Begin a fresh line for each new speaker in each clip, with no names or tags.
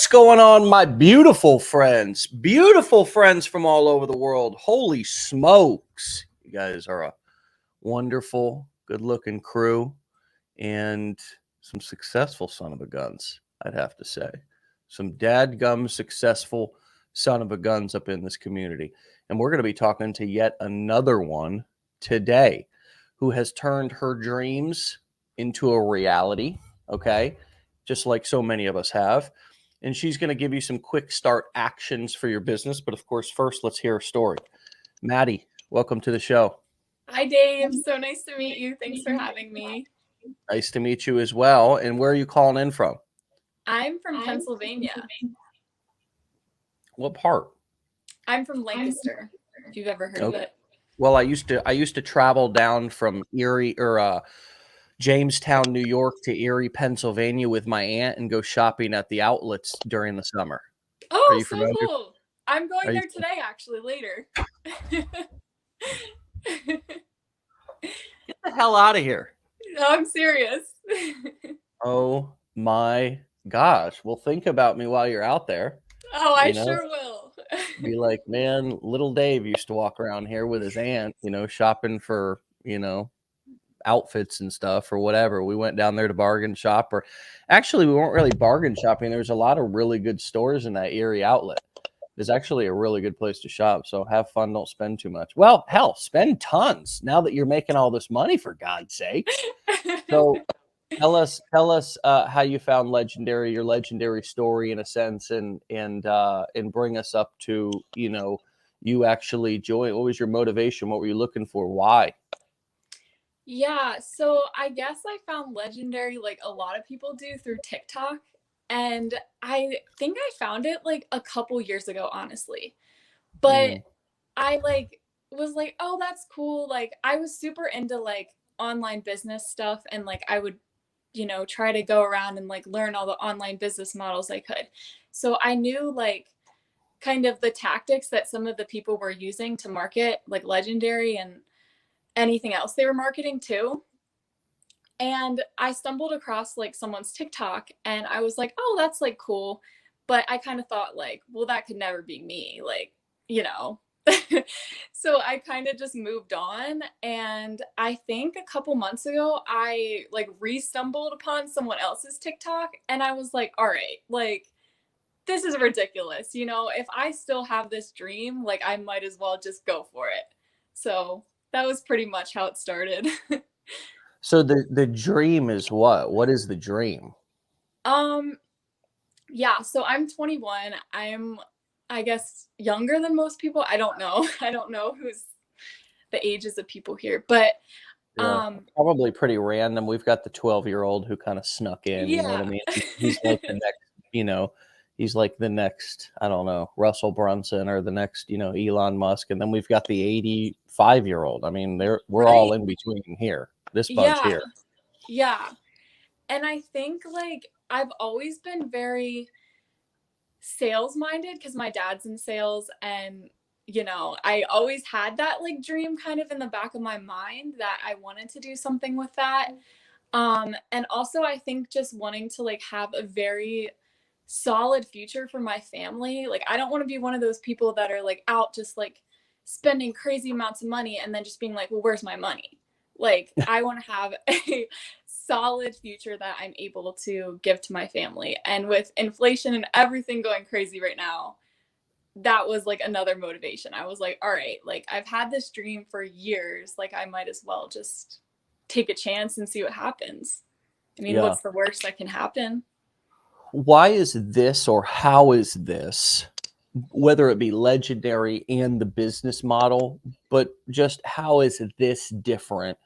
What's going on, my beautiful friends? Beautiful friends from all over the world. Holy smokes. You guys are a wonderful, good-looking crew and some successful son of a guns, I'd have to say. Some dadgum successful son of a guns up in this community. And we're going to be talking to yet another one today who has turned her dreams into a reality, okay? Just like so many of us have. And she's going to give you some quick start actions for your business. But of course, first, let's hear her story. Maddie, welcome to the show.
Hi, Dave. So nice to meet you. Thanks for having me.
Nice to meet you as well. And where are you calling in from?
I'm from Pennsylvania.
What part?
I'm from Lancaster, if you've ever heard of it.
Well, I used to travel down from Erie or Jamestown, New York to Erie, Pennsylvania with my aunt and go shopping at the outlets during the summer. Are
Oh,
you
so
familiar?
cool. I'm going
Are you
there today, actually, later.
Get the hell out of here.
No, I'm serious.
Oh my gosh. Well, think about me while you're out there.
Oh, I
You know,
sure will.
be like, man, little Dave used to walk around here with his aunt, shopping for, outfits and stuff or whatever. We went down there to bargain shop, or actually we weren't really bargain shopping. There was a lot of really good stores in that Erie outlet. It's actually a really good place to shop. So have fun. Don't spend too much. Well, hell, spend tons now that you're making all this money, for God's sakes. So tell us how you found your legendary story in a sense, and bring us up to, you actually joined. What was your motivation? What were you looking for? Why?
Yeah, so I guess I found legendary like a lot of people do through TikTok. And I think I found it like a couple years ago, honestly. But I was like, oh, that's cool. Like I was super into like online business stuff and like I would, try to go around and like learn all the online business models I could. So I knew like kind of the tactics that some of the people were using to market like legendary and anything else they were marketing too. And I stumbled across like someone's TikTok and I was like, oh, that's like cool. But I kind of thought like, well, that could never be me. Like, you know. So I kind of just moved on. And I think a couple months ago, I like re-stumbled upon someone else's TikTok and I was like, all right, like this is ridiculous. If I still have this dream, like I might as well just go for it. So that was pretty much how it started.
So the dream is what? What is the dream?
Um, yeah, so I'm 21. I guess, younger than most people. I don't know. I don't know who's the ages of people here, but
Yeah, probably pretty random. We've got the 12-year-old who kind of snuck in, you know what I
yeah.
mean? He's like the next, he's like the next, I don't know, Russell Brunson or the next, Elon Musk. And then we've got the 85-year-old. I mean, we're all
Right.
in between here, this bunch
Yeah.
here.
Yeah. And I think like I've always been very sales minded because my dad's in sales and I always had that like dream kind of in the back of my mind that I wanted to do something with that. And also I think just wanting to like have a very solid future for my family. Like I don't want to be one of those people that are like out just like spending crazy amounts of money and then just being like, well, where's my money? Like I want to have a solid future that I'm able to give to my family. And with inflation and everything going crazy right now, that was like another motivation. I was like, all right, like I've had this dream for years. Like I might as well just take a chance and see what happens. I mean,
Yeah.
what's the worst that can happen?
Why is this, or how is this, whether it be legendary and the business model, but just how is this different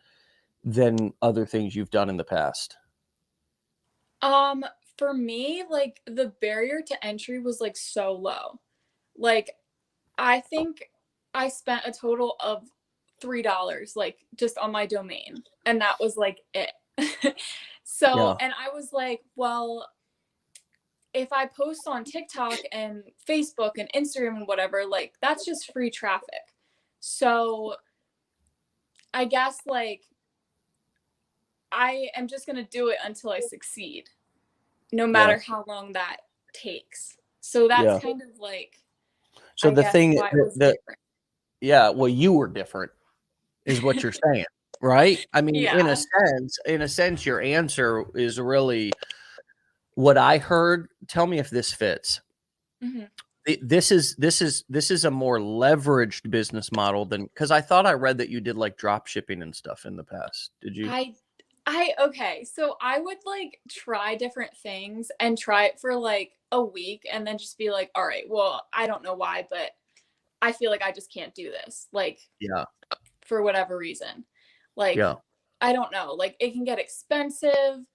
than other things you've done in the past?
Um, for me, like the barrier to entry was like so low. Like I think I spent a total of $3 like just on my domain and that was like it. So,
Yeah.
and I was like, well, if I post on TikTok and Facebook and Instagram and whatever, like that's just free traffic. So, I guess like I am just going to do it until I succeed, no
Yeah.
matter how long that takes. So that's
Yeah.
kind of like,
So
I
the
guess,
thing
why it was
that
different.
yeah, well, you were different is what you're saying, right? I mean,
Yeah.
in a sense, your answer is really what I heard. Tell me if this fits.
Hmm.
This is a more leveraged business model than, because I thought I read that you did like drop shipping and stuff in the past. Did you?
I okay, so I would like try different things and try it for like a week and then just be like, all right, well, I don't know why, but I feel like I just can't do this. Like
Yeah.
for whatever reason. Like
Yeah.
I don't know, like it can get expensive.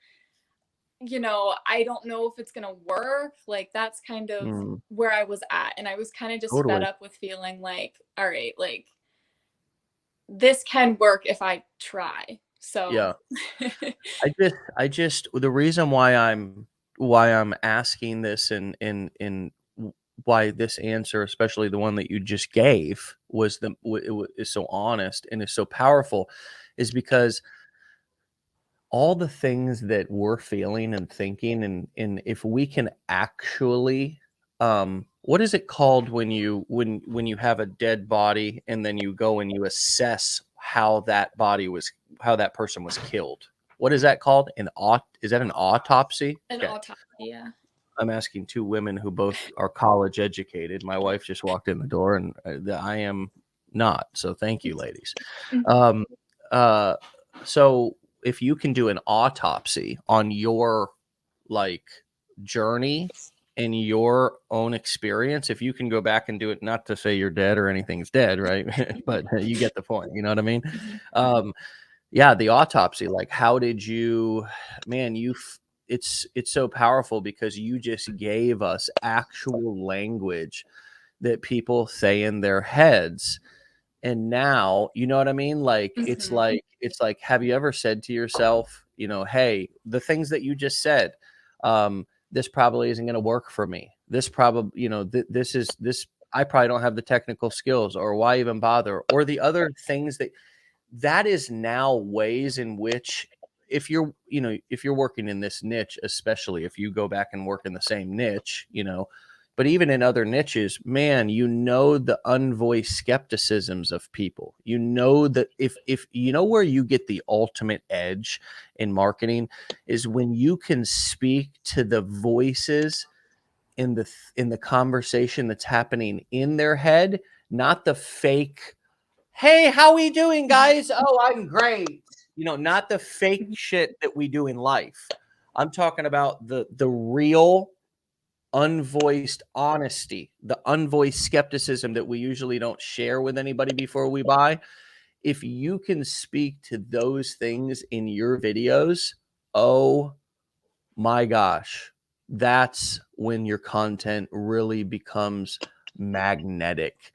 I don't know if it's going to work. Like that's kind of
Mm,
where I was at, and I was kind of just fed
totally.
up with feeling like, all right, like this can work if I try. So
Yeah. I just the reason why I'm asking this, and why this answer, especially the one that you just gave, is so honest and is so powerful, is because all the things that we're feeling and thinking, and if we can actually, what is it called when you have a dead body and then you go and you assess how that person was killed? What is that called? Is that an autopsy?
an
Okay.
autopsy, yeah.
I'm asking two women who both are college educated. My wife just walked in the door, and I am not. So thank you, ladies.
Mhm.
Um, uh, so if you can do an autopsy on your like journey and your own experience, if you can go back and do it, not to say you're dead or anything's dead, right? But you get the point. You know what I mean?
Mhm.
Um, yeah, the autopsy, like how did you, man, it's so powerful because you just gave us actual language that people say in their heads. And now, you know what I mean? Like
Mhm.
it's like, have you ever said to yourself, hey, the things that you just said, this probably isn't going to work for me. This probably, this I probably don't have the technical skills, or why even bother, or the other things that is now ways in which, if you're working in this niche, especially if you go back and work in the same niche, but even in other niches, man, the unvoiced skepticisms of people. That if where you get the ultimate edge in marketing is when you can speak to the voices in the conversation that's happening in their head, not the fake, "Hey, how we doing, guys? Oh, I'm great." Not the fake
Mhm.
shit that we do in life. I'm talking about the real unvoiced honesty, the unvoiced skepticism that we usually don't share with anybody before we buy. If you can speak to those things in your videos, oh my gosh, that's when your content really becomes magnetic.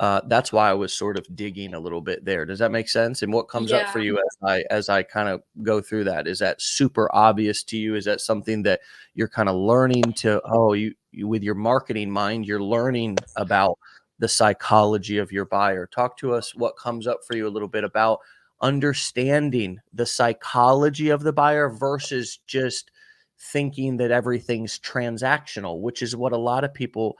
That's why I was sort of digging a little bit there. Does that make sense? And what comes up for
Yeah.
you as I kind of go through that? Is that super obvious to you? Is that something that you're kind of learning to? Oh, you with your marketing mind, you're learning about the psychology of your buyer. Talk to us. What comes up for you a little bit about understanding the psychology of the buyer versus just thinking that everything's transactional, which is what a lot of people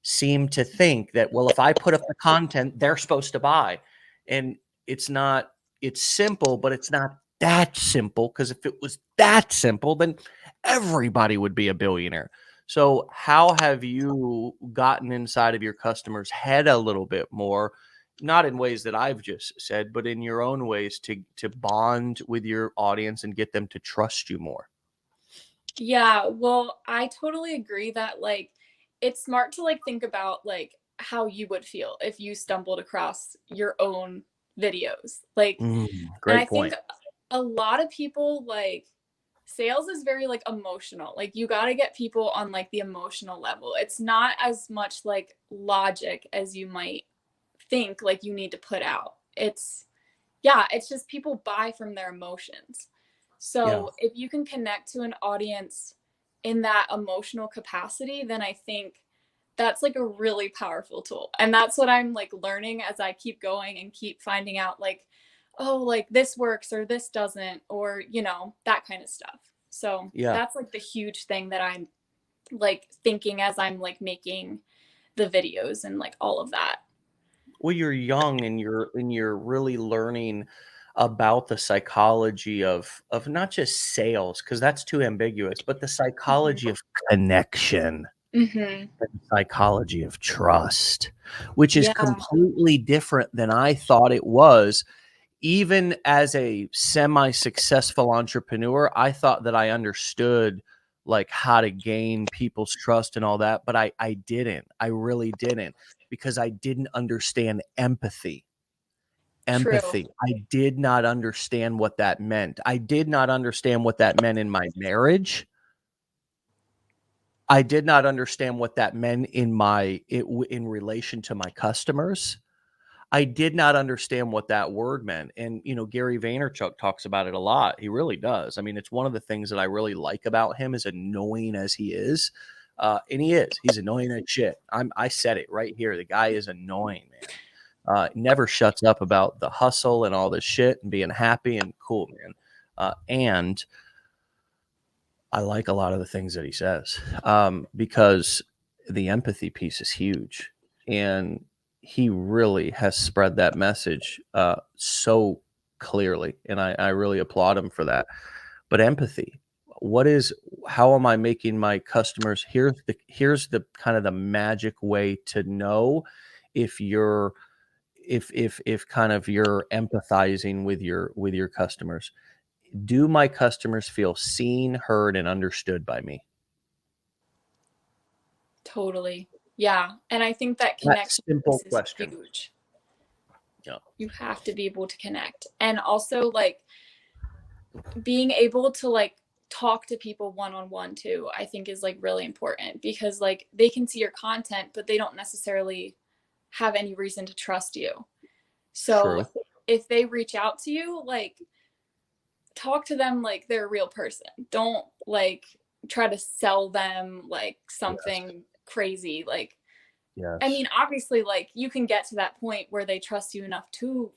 seem to think, that, well, if I put up the content, they're supposed to buy. And it's not, it's simple, but it's not that simple, because if it was that simple, then everybody would be a billionaire. So how have you gotten inside of your customer's head a little bit more, not in ways that I've just said, but in your own ways to bond with your audience and get them to trust you more?
Yeah, well, I totally agree that like it's smart to like think about like how you would feel if you stumbled across your own videos. Like, and I
Great
think
point.
a lot of people like sales is very like emotional. Like you got to get people on like the emotional level. It's not as much like logic as you might think like you need to put out. It's just people buy from their emotions.
Yeah.
So if you can connect to an audience in that emotional capacity, then I think that's like a really powerful tool. And that's what I'm like learning as I keep going and keep finding out like, oh, like this works or this doesn't, or, that kind of stuff. So
Yeah.
that's like the huge thing that I'm like thinking as I'm like making the videos and like all of that.
Well, you're young and you're really learning about the psychology of not just sales, because that's too ambiguous, but the psychology of connection
Mm-hmm.
and psychology of trust, which is
Yeah,
completely different than I thought it was. Even as a semi-successful entrepreneur, I thought that I understood like how to gain people's trust and all that, but I didn't. I really didn't, because I didn't understand empathy.
true.
Empathy. I did not understand what that meant. I did not understand what that meant in my marriage. I did not understand what that meant in relation to my customers. I did not understand what that word meant. And, Gary Vaynerchuk talks about it a lot. He really does. I mean, it's one of the things that I really like about him, as annoying as he is. And he is. He's annoying as shit. I said it right here. The guy is annoying, man. Never shuts up about the hustle and all this shit and being happy and cool, man. And I like a lot of the things that he says, because the empathy piece is huge. And he really has spread that message so clearly. And I really applaud him for that. But empathy, how am I making my customers? Here's the kind of the magic way to know if you're if kind of you're empathizing with your customers. Do my customers feel seen, heard, and understood by me?
Totally. Yeah. And I think that
That
connection
simple
piece is
question.
huge.
Yeah.
You have to be able to connect. And also like being able to like talk to people one on one too, I think is like really important because like they can see your content, but they don't necessarily have any reason to trust you. So
True.
if they reach out to you, like talk to them like they're a real person. Don't like try to sell them like
Yes.
something crazy. Like, I
Yes.
mean, obviously, like you can get to that point where they trust you enough to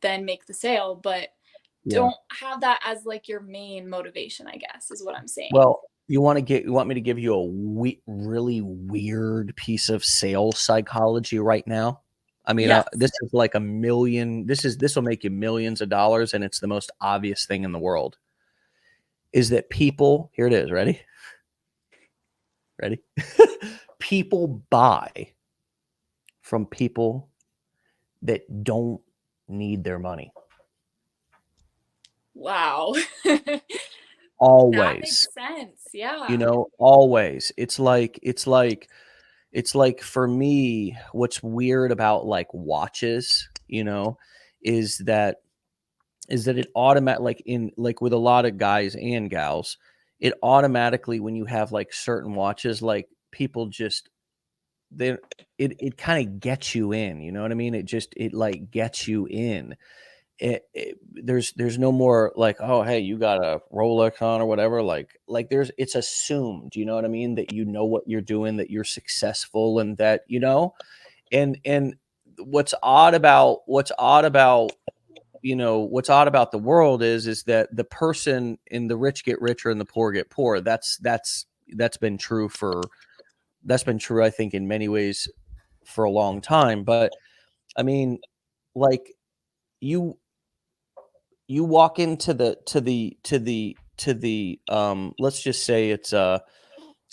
then make the sale, but
Yeah.
don't have that as like your main motivation, I guess, is what I'm saying.
Well, you want me to give you a really weird piece of sales psychology right now? I mean,
Yes.
this is like a million. This will make you millions of dollars, and it's the most obvious thing in the world. Is that people? Here it is. Ready? Ready? People buy from people that don't need their money.
Wow. That
Always.
makes sense. Yeah.
Always. It's like for me, what's weird about like watches, is that it like with a lot of guys and gals, it automatically, when you have like certain watches, like people just they it kind of gets you in, you know what I mean? It like gets you in. There's no more like, oh, hey, you got a Rolex on or whatever, like it's assumed, you know what I mean, that you know what you're doing, that you're successful, and that and what's odd about the world is that the person in the rich get richer and the poor get poor. That's been true I think in many ways for a long time. But I mean, like, you you walk into the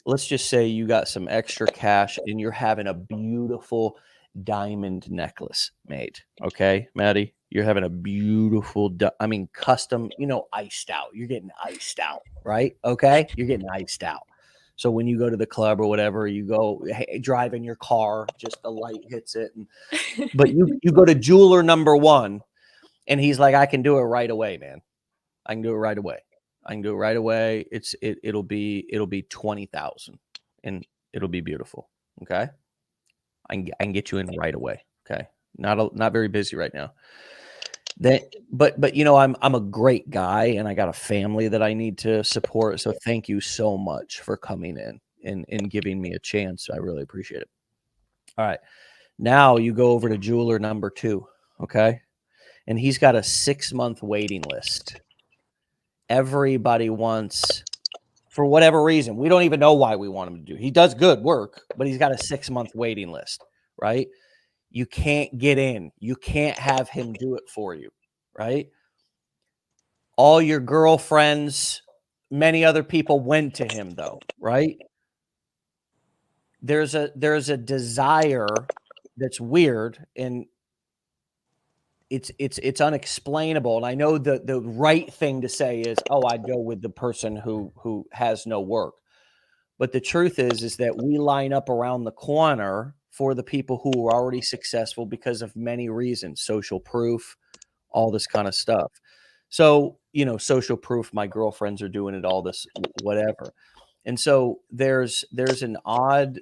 let's just say you got some extra cash and you're having a beautiful diamond necklace made. Okay, Maddie, you're having a beautiful, custom, iced out. You're getting iced out, right? Okay, you're getting iced out. So when you go to the club or whatever, you go, hey, drive in your car, just the light hits it, but you go to jeweler number one, and he's like, I can do it right away, man. I can do it right away. I can do it right away. It'll be 20,000, and it'll be beautiful. Okay. I can get you in right away. Okay. Not very busy right now. But I'm a great guy, and I got a family that I need to support. So thank you so much for coming in and giving me a chance. I really appreciate it. All right. Now you go over to jeweler number two. Okay. And he's got a 6-month waiting list. Everybody wants for whatever reason. We don't even know why we want him to do. He does good work, but he's got a 6-month waiting list, right? You can't get in. You can't have him do it for you, right? All your girlfriends, many other people went to him though, right? There's a desire that's weird, and it's unexplainable. And I know the right thing to say is, oh, I'd go with the person who has no work. But the truth is that we line up around the corner for the people who are already successful because of many reasons, social proof, all this kind of stuff. So, social proof, my girlfriends are doing it, all this, whatever. And so there's an odd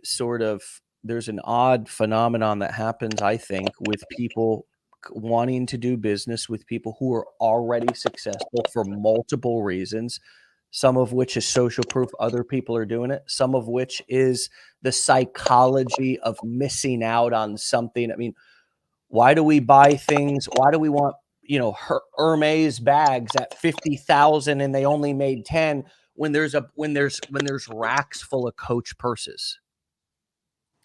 phenomenon that happens, I think, with people wanting to do business with people who are already successful for multiple reasons, some of which is social proof, other people are doing it, some of which is the psychology of missing out on something. I mean, why do we buy things? Why do we want, Hermes bags at 50,000 and they only made 10 when there's racks full of Coach purses?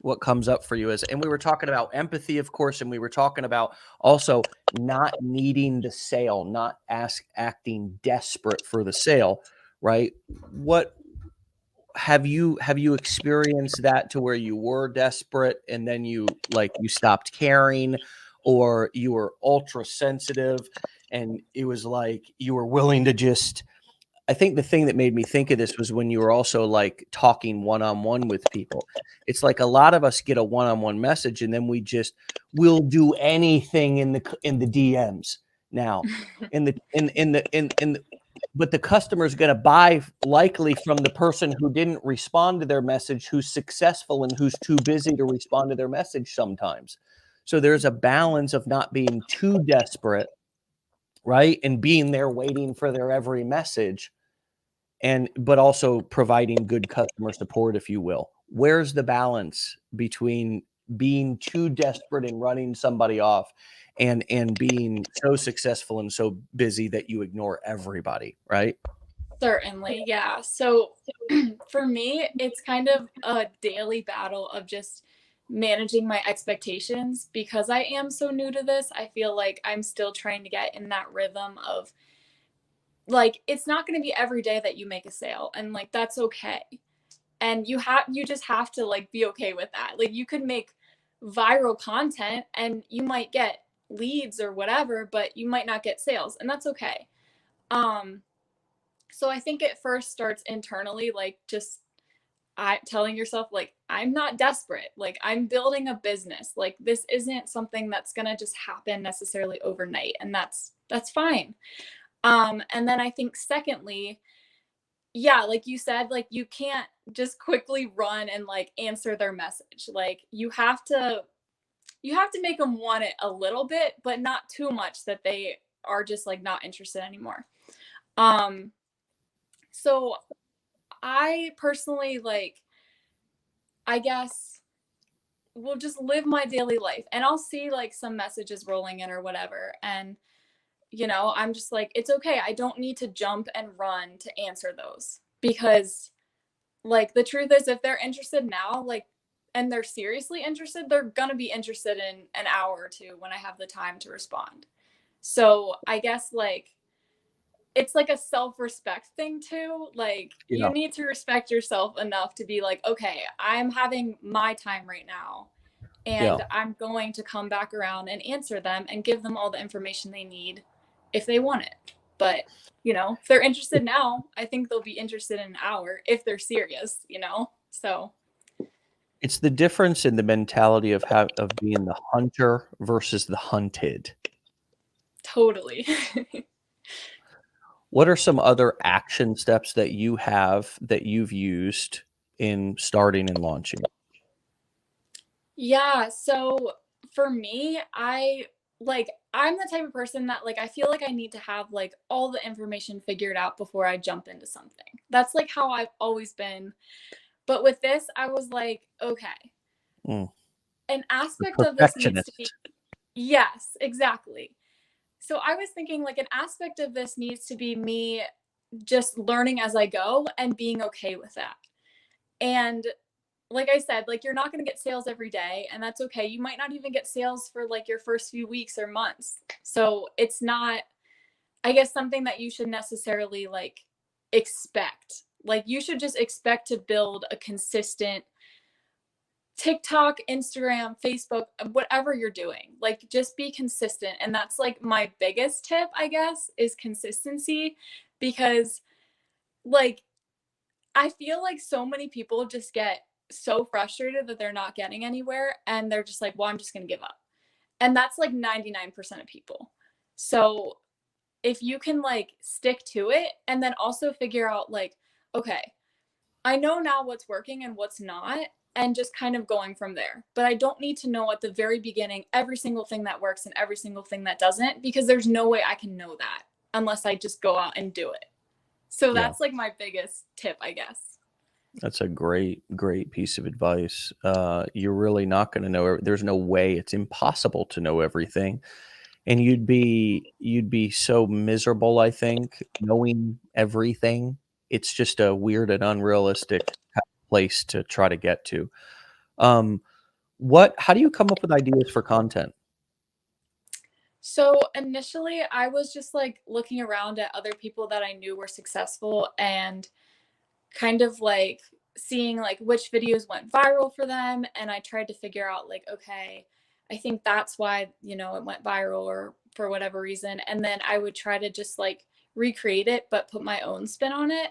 What comes up for you is, and we were talking about empathy, of course, and we were talking about also not needing the sale, not acting desperate for the sale, right? What have you experienced that to where you were desperate and then you stopped caring, or you were ultra sensitive and it was like you were willing to just, I think the thing that made me think of this was when you were also like talking one-on-one with people. It's like a lot of us get a one-on-one message and then we'll do anything in the DMs now. But the customer is going to buy likely from the person who didn't respond to their message, who's successful and who's too busy to respond to their message sometimes. So there's a balance of not being too desperate, right? And being there waiting for their every message, but also providing good customer support, if you will. Where's the balance between being too desperate and running somebody off and being so successful and so busy that you ignore everybody, right?
Certainly, yeah. So for me, it's kind of a daily battle of just managing my expectations because I am so new to this. I feel like I'm still trying to get in that rhythm of like it's not going to be every day that you make a sale, and like that's okay. And you just have to like be okay with that. Like you could make viral content and you might get leads or whatever, but you might not get sales, and that's okay. Um so I think it first starts internally, like just telling yourself like I'm not desperate, like I'm building a business, like this isn't something that's gonna just happen necessarily overnight, and that's fine. And then I think secondly, yeah, like you said, like you can't just quickly run and like answer their message. Like you have to make them want it a little bit, but not too much that they are just like not interested anymore. Um so I personally like I guess will just live my daily life and I'll see like some messages rolling in or whatever, and I'm just like it's okay. I don't need to jump and run to answer those because like the truth is if they're interested now, like and they're seriously interested, they're going to be interested in an hour or two when I have the time to respond. So, I guess like it's like a self-respect thing too. Like you
Yeah.
need to respect yourself enough to be like, okay, I'm having my time right now
Yeah.
and I'm going to come back around and answer them and give them all the information they need if they want it. But, if they're interested now, I think they'll be interested in an hour if they're serious. So,
It's the difference in the mentality of being the hunter versus the hunted.
totally.
What are some other action steps that you've used in starting and launching?
Yeah, so for me, I'm the type of person that like I feel like I need to have like all the information figured out before I jump into something. That's like how I've always been. But with this, I was like, okay,
Mm.
an
The
aspect of this needs to be
perfectionist.
yes, exactly. So I was thinking like an aspect of this needs to be me just learning as I go and being okay with that. And like I said, like you're not going to get sales every day, and that's okay. You might not even get sales for like your first few weeks or months. So it's not, I guess, something that you should necessarily like expect. Like you should just expect to build a consistent TikTok, Instagram, Facebook, whatever you're doing. Like just be consistent. And that's like my biggest tip, I guess, is consistency, because like I feel like so many people just get so frustrated that they're not getting anywhere, and they're just like, well, I'm just going to give up. And that's like 99% of people. So if you can like stick to it and then also figure out like, okay, I know now what's working and what's not, and just kind of going from there. But I don't need to know at the very beginning every single thing that works and every single thing that doesn't, because there's no way I can know that unless I just go out and do it. So
Yeah,
that's like my biggest tip, I guess.
that's a great piece of advice. You're really not going to know. There's no way. It's impossible to know everything, and you'd be so miserable. I think knowing everything. It's just a weird and unrealistic place to try to get to. Um, how do you come up with ideas for content?
So initially, I was just like looking around at other people that I knew were successful and kind of like seeing like which videos went viral for them. And I tried to figure out like, okay, I think that's why, it went viral or for whatever reason. And then I would try to just like recreate it, but put my own spin on it.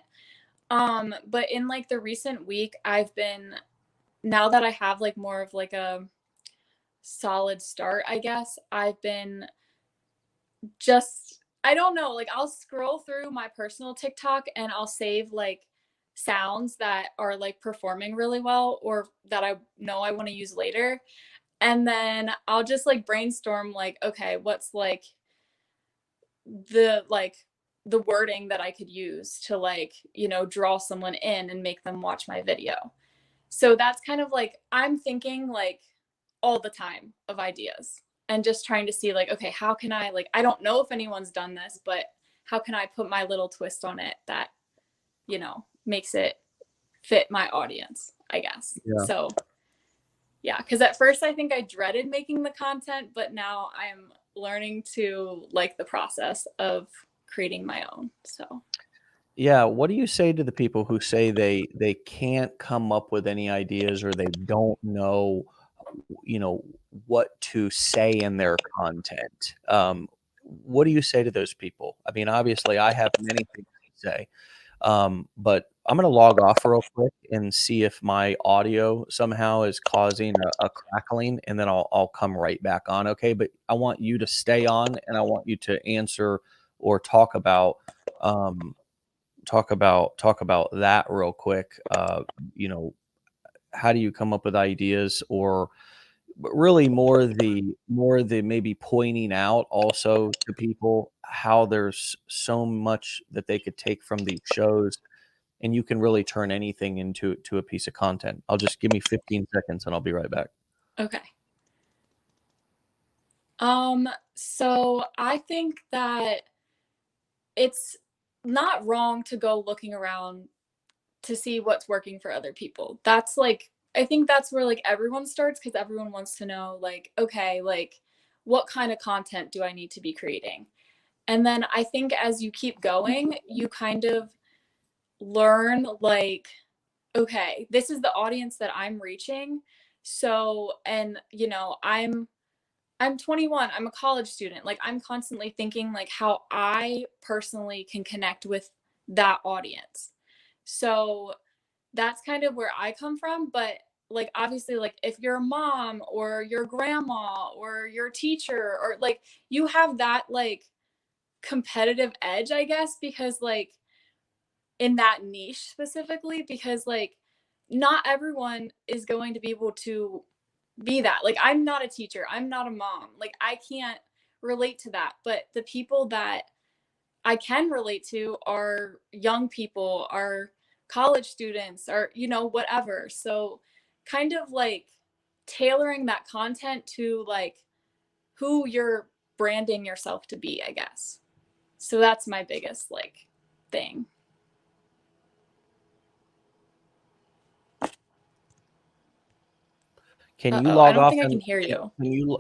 But in like the recent week, now that I have like more of like a solid start, I guess, I've been just, I don't know, like I'll scroll through my personal TikTok and I'll save like sounds that are like performing really well or that I know I want to use later. And then I'll just like brainstorm like, okay, what's like the wording that I could use to like, draw someone in and make them watch my video. So that's kind of like I'm thinking like all the time of ideas and just trying to see like, okay, how can I like, I don't know if anyone's done this, but how can I put my little twist on it that, makes it fit my audience, I guess.
Yeah.
So yeah, because at first I think I dreaded making the content, but now I'm learning to like the process of creating my own. So
Yeah, what do you say to the people who say they can't come up with any ideas or they don't know, you know, what to say in their content? What do you say to those people? I mean, obviously, I have many things to say, but I'm gonna log off real quick and see if my audio somehow is causing a crackling, and then I'll come right back on, okay? But I want you to stay on, and I want you to answer or um, talk about that real quick. You know, how do you come up with ideas, or really more the maybe pointing out also to people how there's so much that they could take from these shows, and you can really turn anything into a piece of content. I'll just give me 15 seconds and I'll be right back.
okay. So I think that it's not wrong to go looking around to see what's working for other people. That's like, I think that's where like everyone starts, because everyone wants to know like, okay, like what kind of content do I need to be creating? And then I think as you keep going, you kind of learn like, okay, this is the audience that I'm reaching. So, and I'm 21. I'm a college student. Like I'm constantly thinking like how I personally can connect with that audience. So that's kind of where I come from, but like obviously like if you're a mom or your grandma or your teacher or like you have that like competitive edge, I guess, because like in that niche specifically, because like not everyone is going to be able to be that. Like I'm not a teacher, I'm not a mom. Like I can't relate to that, but the people that I can relate to are young people, are college students, or whatever. So kind of like tailoring that content to like who you're branding yourself to be, I guess. So that's my biggest like thing.
Can you
I
log
don't
off
think I
and
can hear you.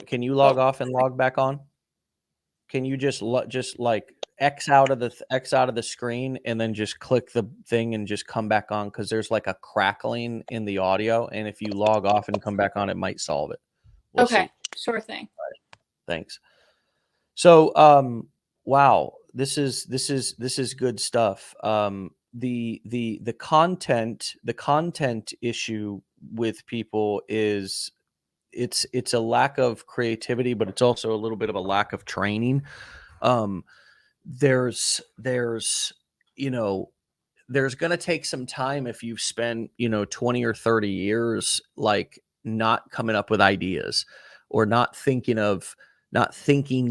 can you log off and log back on? Can you just like X out of the screen and then just click the thing and just come back on, because there's like a crackling in the audio, and if you log off and come back on, it might solve it. We'll
Okay,
see.
sure thing.
Thanks. So, wow, this is good stuff. The content issue with people is it's a lack of creativity, but it's also a little bit of a lack of training. Um, there's you know there's going to take some time if you've spent 20 or 30 years like not coming up with ideas, or not thinking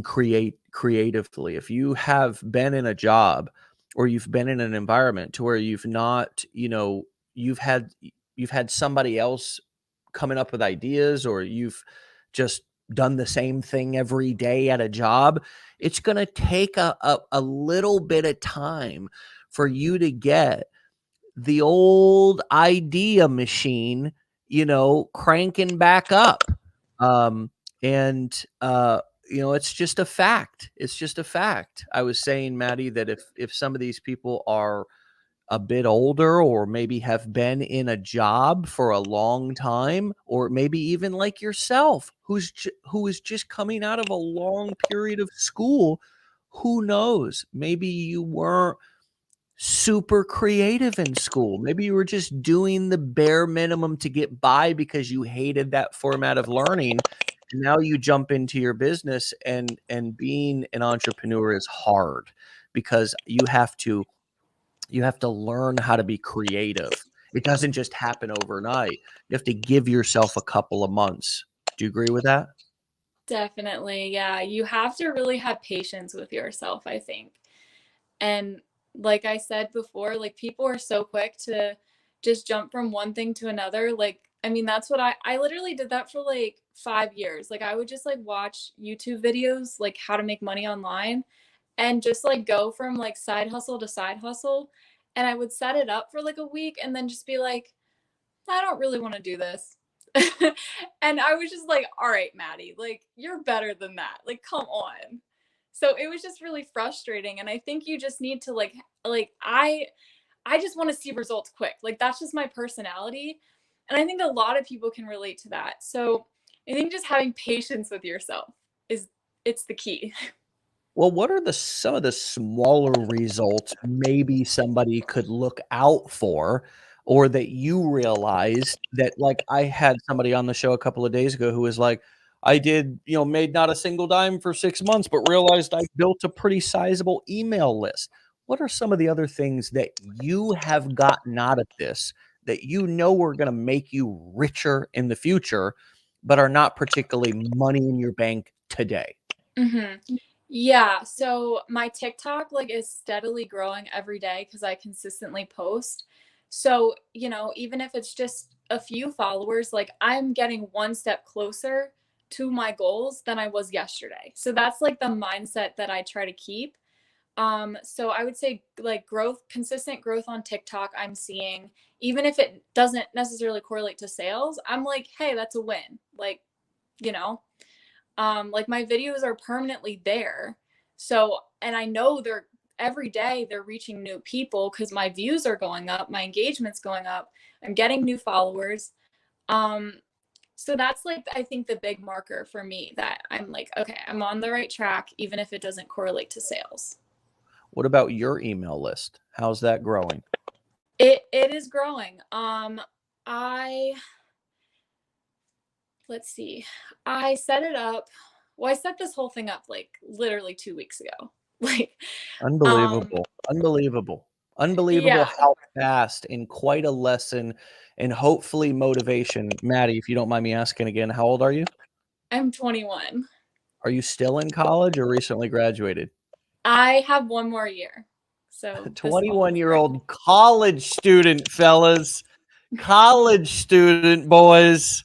creatively. If you have been in a job, or you've been in an environment to where you've not you've had somebody else coming up with ideas, or you've just done the same thing every day at a job, it's going to take a little bit of time for you to get the old idea machine, cranking back up. Um, and, it's just a fact. It's just a fact. I was saying, Maddie, that if some of these people are a bit older, or maybe have been in a job for a long time, or maybe even like yourself, who is just coming out of a long period of school, who knows, maybe you weren't super creative in school. Maybe you were just doing the bare minimum to get by because you hated that format of learning. And now you jump into your business, and being an entrepreneur is hard, because you have to learn how to be creative. It doesn't just happen overnight. You have to give yourself a couple of months. Do you agree with that?
Definitely. Yeah. You have to really have patience with yourself, I think. And like I said before, like people are so quick to just jump from one thing to another. Like, I mean, that's what I literally did that for like 5 years. Like I would just like watch YouTube videos, like how to make money online, and just like go from like side hustle to side hustle. And I would set it up for like a week and then just be like, I don't really want to do this. And I was just like, all right, Maddie, like you're better than that. Like, come on. So it was just really frustrating. And I think you just need to like I just want to see results quick. Like that's just my personality. And I think a lot of people can relate to that. So I think just having patience with yourself is it's the key.
Well, what are some of the smaller results maybe somebody could look out for, or that you realized that, like, I had somebody on the show a couple of days ago who was like, I did, made not a single dime for 6 months, but realized I built a pretty sizable email list. What are some of the other things that you have gotten out of this that are going to make you richer in the future, but are not particularly money in your bank today?
Mm-hmm. Yeah, so my TikTok like is steadily growing every day because I consistently post. So, even if it's just a few followers, like I'm getting one step closer to my goals than I was yesterday. So that's like the mindset that I try to keep. So I would say like consistent growth on TikTok, I'm seeing, even if it doesn't necessarily correlate to sales, I'm like, hey, that's a win. You know, like my videos are permanently there. So, and I know they're every day they're reaching new people because my views are going up, my engagement's going up, I'm getting new followers. Um, so that's like I think the big marker for me that I'm like, okay, I'm on the right track, even if it doesn't correlate to sales.
What about your email list? How's that growing?
It is growing. I let's see. I set it up. Well, I set this whole thing up like literally 2 weeks ago. Like,
Unbelievable. Unbelievable. Unbelievable
yeah,
how fast, in quite a lesson, and hopefully motivation. Maddie, if you don't mind me asking again, how old are you?
I'm 21.
Are you still in college or recently graduated?
I have one more year. So this fall.
21-year-old college student, fellas. College student, boys.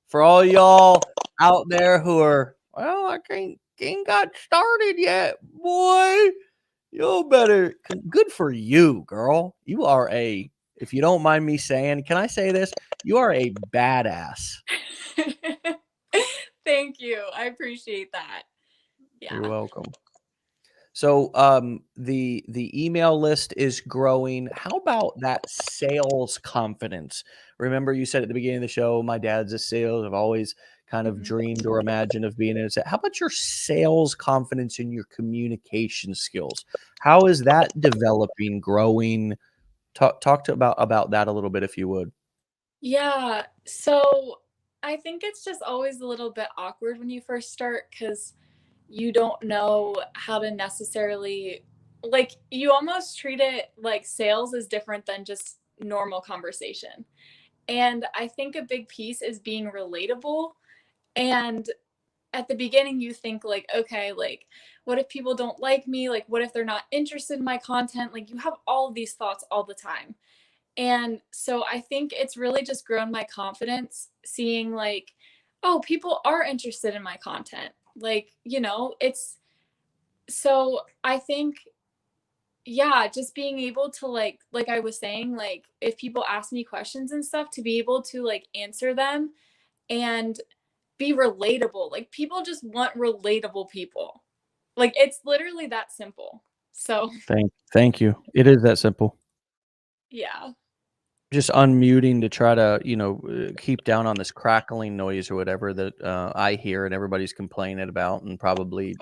For all y'all out there who are, well, I ain't got started yet, boy. You better. Good for you, girl. You are if you don't mind me saying, can I say this? You are a badass.
Thank you. I appreciate that.
You're
Yeah.
welcome. So the email list is growing. How about that sales confidence? Remember you said at the beginning of the show, my dad's a sales. I've always kind of
Mhm.
dreamed or imagined of being in a How about your sales confidence and your communication skills? How is that developing, growing? Talk to about that a little bit if you would.
Yeah. So I think it's just always a little bit awkward when you first start because you don't know how to necessarily, like, you almost treat it like sales is different than just normal conversation. And I think a big piece is being relatable. And at the beginning, you think, like, okay, like, what if people don't like me? Like, what if they're not interested in my content? Like, you have all of these thoughts all the time. And so I think it's really just grown my confidence seeing, like, oh, people are interested in my content. Like, it's so I think, yeah, just being able to, like I was saying, like, if people ask me questions and stuff, to be able to, like, answer them and be relatable. Like, people just want relatable people. Like, it's literally that simple. So,
Thank you. It is that simple.
yeah.
Just unmuting to try to, keep down on this crackling noise or whatever that I hear and everybody's complaining about, and probably,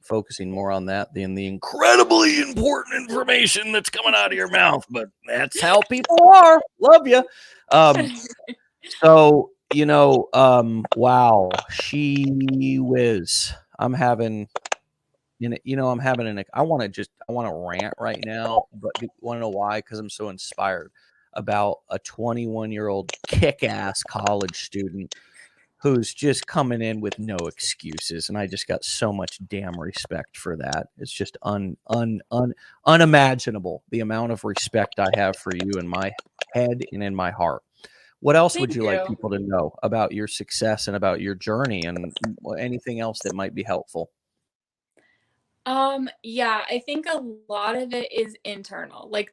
focusing more on that than the incredibly important information that's coming out of your mouth. But that's how people are. Love you. So, wow, she whiz. I'm having I'm having I want to rant right now, but want to know why? Because I'm so inspired about a 21-year-old kick-ass college student who's just coming in with no excuses, and I just got so much damn respect for that. It's just unimaginable the amount of respect I have for you in my head and in my heart. What else would
Thank
you like
you.
people to know about your success and about your journey and anything else that might be helpful?
Yeah, I think a lot of it is internal. Like,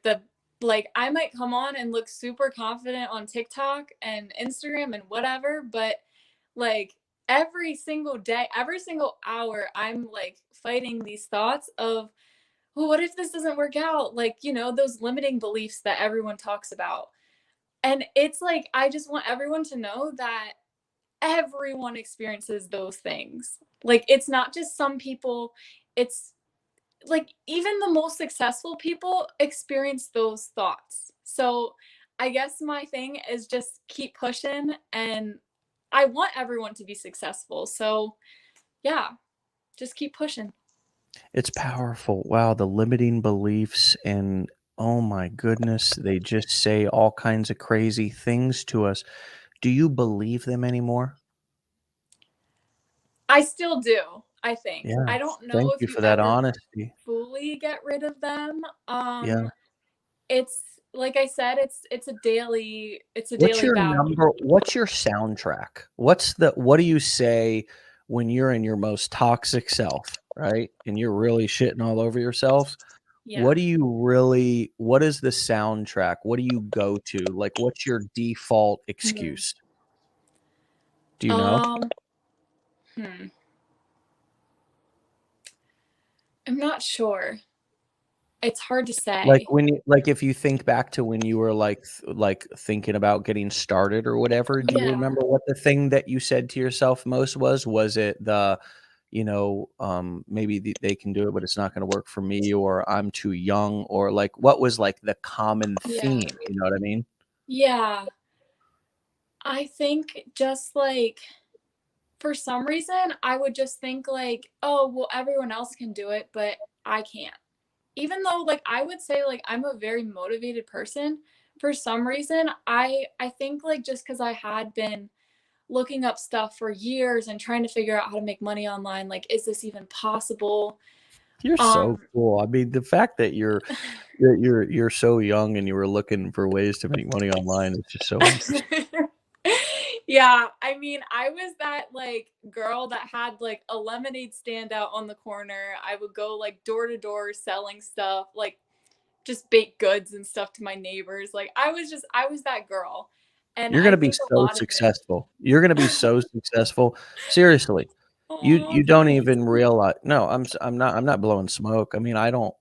I might come on and look super confident on TikTok and Instagram and whatever, but like every single day, every single hour, I'm like fighting these thoughts of, well, what if this doesn't work out? Like, those limiting beliefs that everyone talks about. And it's like I just want everyone to know that everyone experiences those things. Like, it's not just some people, it's like even the most successful people experience those thoughts. So I guess my thing is just keep pushing, and I want everyone to be successful. So yeah, just keep pushing.
It's powerful. Wow, the limiting beliefs and oh my goodness, they just say all kinds of crazy things to us. Do you believe them anymore?
I still do, I think.
Yeah.
I don't know
Thank
if
you
you
for that
ever
honesty.
fully get rid of them.
Yeah.
It's like I said, it's a daily battle.
What's your soundtrack? What do you say when you're in your most toxic self, right? And you're really shitting all over yourself?
Yeah.
What is the soundtrack? What do you go to? Like, what's your default
Mhm.
excuse? Do you know?
Um, hmm. I'm not sure. It's hard to say.
If you think back to when you were like thinking about getting started or whatever, do you
Yeah.
remember what the thing that you said to yourself most was? Was it maybe they can do it, but it's not going to work for me, or I'm too young, or like what was like the common
Yeah.
theme? You know what I mean?
Yeah. I think just like for some reason, I would just think like, oh, well, everyone else can do it, but I can't. Even though, like, I would say like I'm a very motivated person, for some reason, I think like just because I had been looking up stuff for years and trying to figure out how to make money online, like, is this even possible?
You're so
Um,
cool. I mean, the fact that you're so young and you were looking for ways to make money online is just so interesting.
Yeah, I mean, I was that like girl that had like a lemonade stand out on the corner. I would go like door to door selling stuff, like just baked goods and stuff to my neighbors. Like I was that girl. And
You're
I
gonna be
think a
so
lot of
successful. You're gonna be
it.
so successful. Seriously.
Oh,
You don't
thanks.
even realize. No, I'm not blowing smoke. I mean, I don't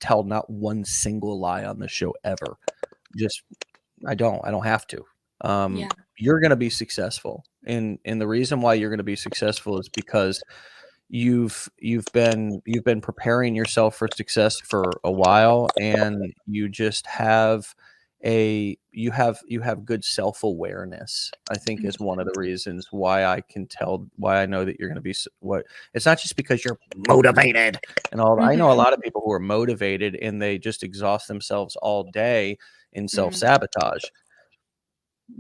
tell not one single lie on the show ever. Just I don't have to.
Yeah.
You're gonna be successful. And the reason why you're gonna be successful is because you've been preparing yourself for success for a while, and you just have you have good self-awareness. I think is one of the reasons why I can tell why I know that you're going to be what it's not just because you're motivated and all. I know a
Mm-hmm.
lot of people who are motivated and they just exhaust themselves all day in
Mm.
self-sabotage.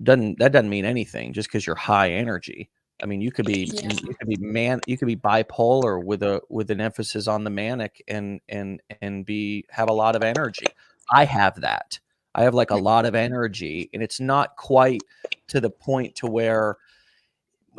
Doesn't mean anything just because you're high energy. I mean,
Yeah.
you could be bipolar with an emphasis on the manic and be have a lot of energy. I have that. I have like a lot of energy, and it's not quite to the point to where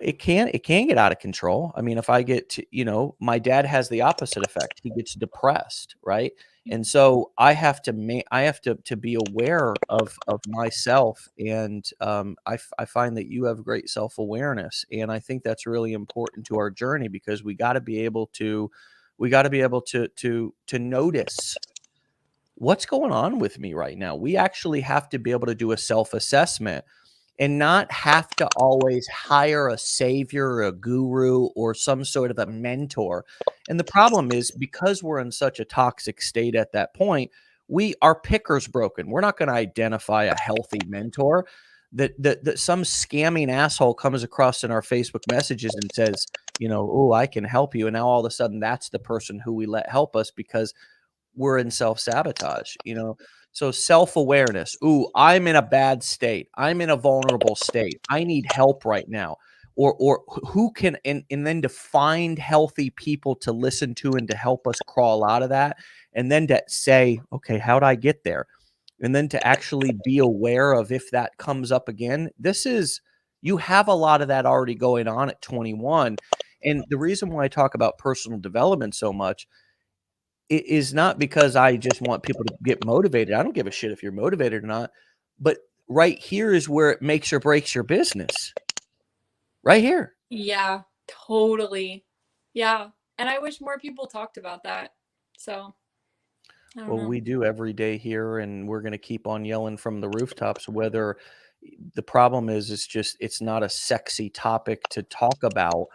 it can get out of control. I mean, if I get to, my dad has the opposite effect. He gets depressed, right? And so I have to be aware of myself, and I find that you have great self-awareness, and I think that's really important to our journey because we got to be able to notice what's going on with me right now. We actually have to be able to do a self-assessment and not have to always hire a savior or a guru or some sort of a mentor. And the problem is because we're in such a toxic state at that point, our picker's broken. We're not going to identify a healthy mentor. That some scamming asshole comes across in our Facebook messages and says, oh, I can help you. And now all of a sudden that's the person who we let help us because we're in self-sabotage. So self-awareness. Ooh, I'm in a bad state. I'm in a vulnerable state. I need help right now. Or who can and then to find healthy people to listen to and to help us crawl out of that. And then to say, okay, how'd I get there? And then to actually be aware of if that comes up again. You have a lot of that already going on at 21. And the reason why I talk about personal development so much it is not because I just want people to get motivated. I don't give a shit if you're motivated or not. But right here is where it makes or breaks your business. Right here.
Yeah, totally. Yeah. And I wish more people talked about that. So, I don't
Well,
know.
we do every day here, and we're going to keep on yelling from the rooftops. Whether the problem is, it's not a sexy topic to talk about.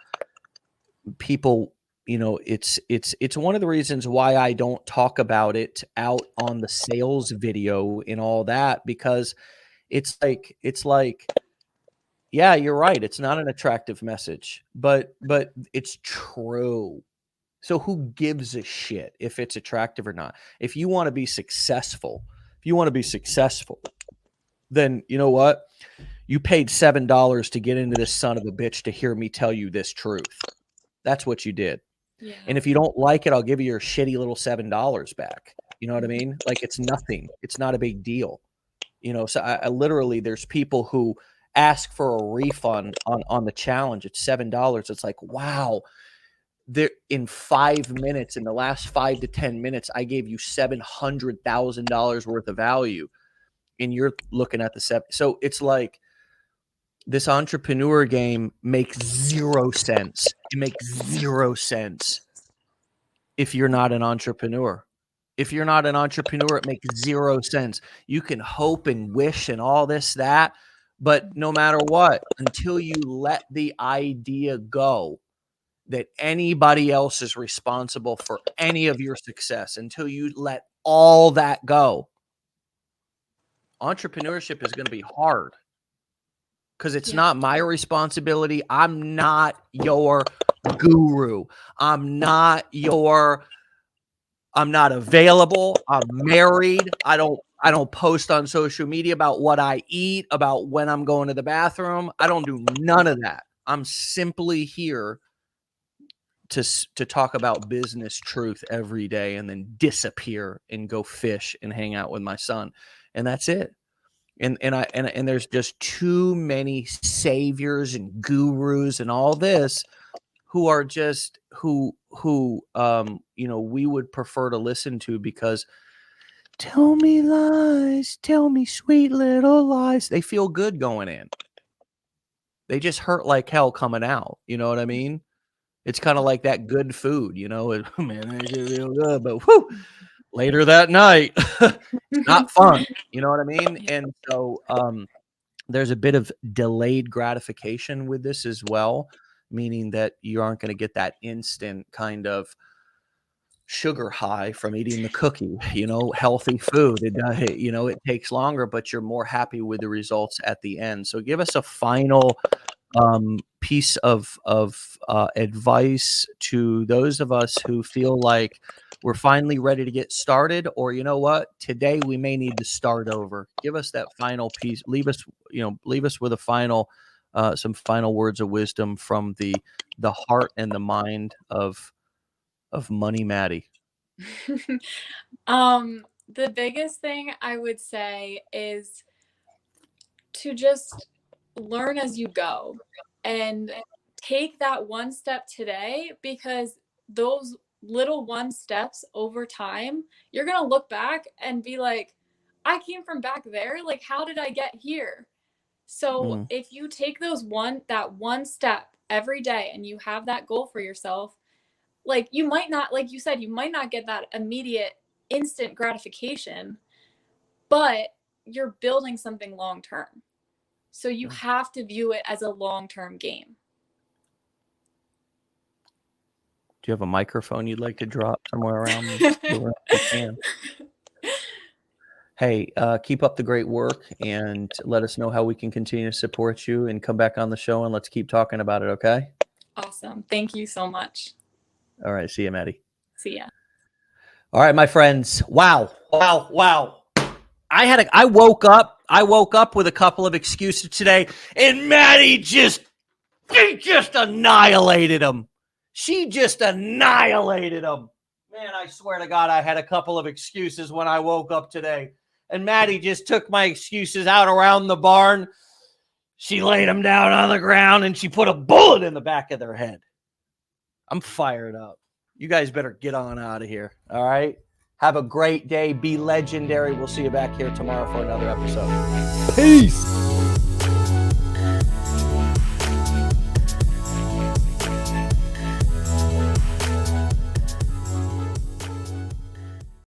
People, it's one of the reasons why I don't talk about it out on the sales video and all that because it's like yeah, you're right. It's not an attractive message, but it's true. So who gives a shit if it's attractive or not? If you want to be successful, then you know what? You paid $7 to get into this son of a bitch to hear me tell you this truth. That's what you did. And
Yeah.
if you don't like it, I'll give you your shitty little $7 back. You know what I mean? Like it's nothing. It's not a big deal. So I literally there's people who ask for a refund on the challenge. It's $7. It's like, wow, there in 5 minutes, in the last 5 to 10 minutes, I gave you $700,000 worth of value, and you're looking at the seven. So it's like this entrepreneur game makes zero sense. It makes zero sense if you're not an entrepreneur. If you're not an entrepreneur, it makes zero sense. You can hope and wish and all this, that, but no matter what, until you let the idea go that anybody else is responsible for any of your success, until you let all that go, entrepreneurship is going to be hard because it's
Yeah.
not my responsibility. I'm not your guru. I'm not available. I'm married. I don't post on social media about what I eat, about when I'm going to the bathroom. I don't do none of that. I'm simply here to talk about business truth every day and then disappear and go fish and hang out with my son. And that's it. And there's just too many saviors and gurus and all this who are just who we would prefer to listen to, because tell me lies, tell me sweet little lies. They feel good going in. They just hurt like hell coming out. You know what I mean? It's kind of like that good food, man, it should feel good, but whew, later that night, it's not fun. You know what I mean? And so there's a bit of delayed gratification with this as well, meaning that you aren't going to get that instant kind of sugar high from eating the cookie, healthy food. It takes longer, but you're more happy with the results at the end. So give us a final piece of advice to those of us who feel like we're finally ready to get started, or today we may need to start over. Give us that final piece. Leave us with a final, some final words of wisdom from the heart and the mind of Money Maddie.
The biggest thing I would say is to just learn as you go and take that one step today, because those little one steps over time, you're going to look back and be like, I came from back there. Like, how did I get here? So if you take that one step every day and you have that goal for yourself, like you might not, like you said, you might not get that immediate instant gratification, but you're building something long term. So you have to view it as a long-term game.
Do you have a microphone you'd like to drop somewhere around the can? Hey, keep up the great work, and let us know how we can continue to support you, and come back on the show and let's keep talking about it, okay?
Awesome. Thank you so much.
All right. See you, Maddie.
See ya.
All right, my friends. Wow. I woke up with a couple of excuses today, and Maddie just annihilated them. She just annihilated them. Man, I swear to God, I had a couple of excuses when I woke up today, and Maddie just took my excuses out around the barn. She laid them down on the ground, and she put a bullet in the back of their head. I'm fired up. You guys better get on out of here. All right? Have a great day. Be legendary. We'll see you back here tomorrow for another episode. Peace.